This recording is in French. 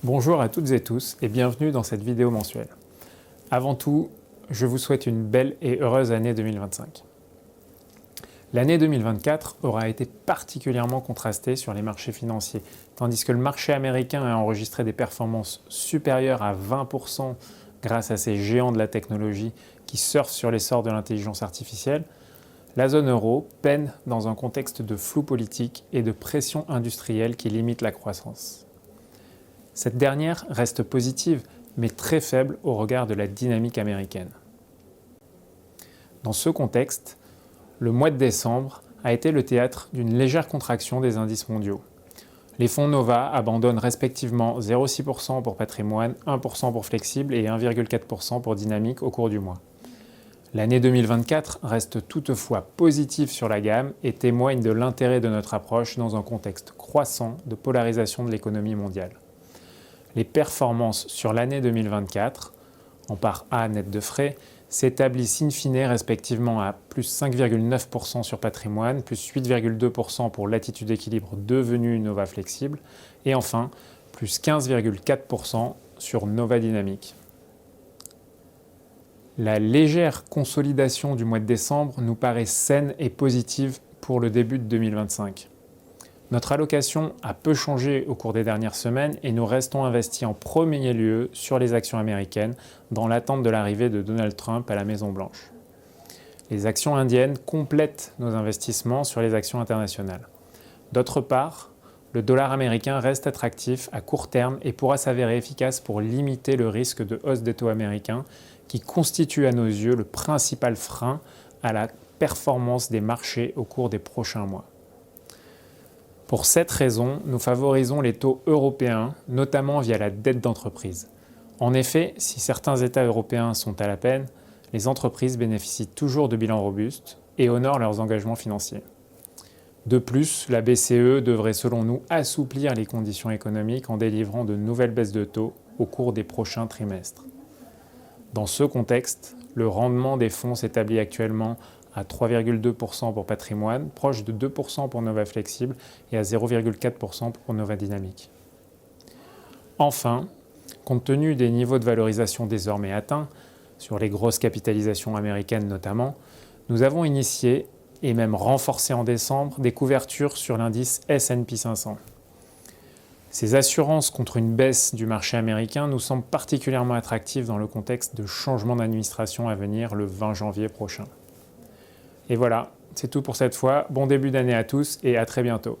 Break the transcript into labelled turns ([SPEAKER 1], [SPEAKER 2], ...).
[SPEAKER 1] Bonjour à toutes et tous et bienvenue dans cette vidéo mensuelle. Avant tout, je vous souhaite une belle et heureuse année 2025. L'année 2024 aura été particulièrement contrastée sur les marchés financiers, tandis que le marché américain a enregistré des performances supérieures à 20% grâce à ces géants de la technologie qui surfent sur l'essor de l'intelligence artificielle. La zone euro peine dans un contexte de flou politique et de pression industrielle qui limite la croissance. Cette dernière reste positive, mais très faible au regard de la dynamique américaine. Dans ce contexte, le mois de décembre a été le théâtre d'une légère contraction des indices mondiaux. Les fonds Nova abandonnent respectivement 0,6% pour patrimoine, 1% pour flexible et 1,4% pour dynamique au cours du mois. L'année 2024 reste toutefois positive sur la gamme et témoigne de l'intérêt de notre approche dans un contexte croissant de polarisation de l'économie mondiale. Les performances sur l'année 2024, en part A net de frais, s'établissent in fine respectivement à plus 5,9% sur patrimoine, plus 8,2% pour Latitude Équilibre devenue Nova Flexible, et enfin plus 15,4% sur Nova Dynamique. La légère consolidation du mois de décembre nous paraît saine et positive pour le début de 2025. Notre allocation a peu changé au cours des dernières semaines et nous restons investis en premier lieu sur les actions américaines dans l'attente de l'arrivée de Donald Trump à la Maison-Blanche. Les actions indiennes complètent nos investissements sur les actions internationales. D'autre part, le dollar américain reste attractif à court terme et pourra s'avérer efficace pour limiter le risque de hausse des taux américains qui constitue à nos yeux le principal frein à la performance des marchés au cours des prochains mois. Pour cette raison, nous favorisons les taux européens, notamment via la dette d'entreprise. En effet, si certains États européens sont à la peine, les entreprises bénéficient toujours de bilans robustes et honorent leurs engagements financiers. De plus, la BCE devrait selon nous assouplir les conditions économiques en délivrant de nouvelles baisses de taux au cours des prochains trimestres. Dans ce contexte, le rendement des fonds s'établit actuellement à 3,2% pour patrimoine, proche de 2% pour Nova Flexible et à 0,4% pour Nova Dynamique. Enfin, compte tenu des niveaux de valorisation désormais atteints, sur les grosses capitalisations américaines notamment, nous avons initié et même renforcé en décembre des couvertures sur l'indice S&P 500. Ces assurances contre une baisse du marché américain nous semblent particulièrement attractives dans le contexte de changement d'administration à venir le 20 janvier prochain. Et voilà, c'est tout pour cette fois. Bon début d'année à tous et à très bientôt.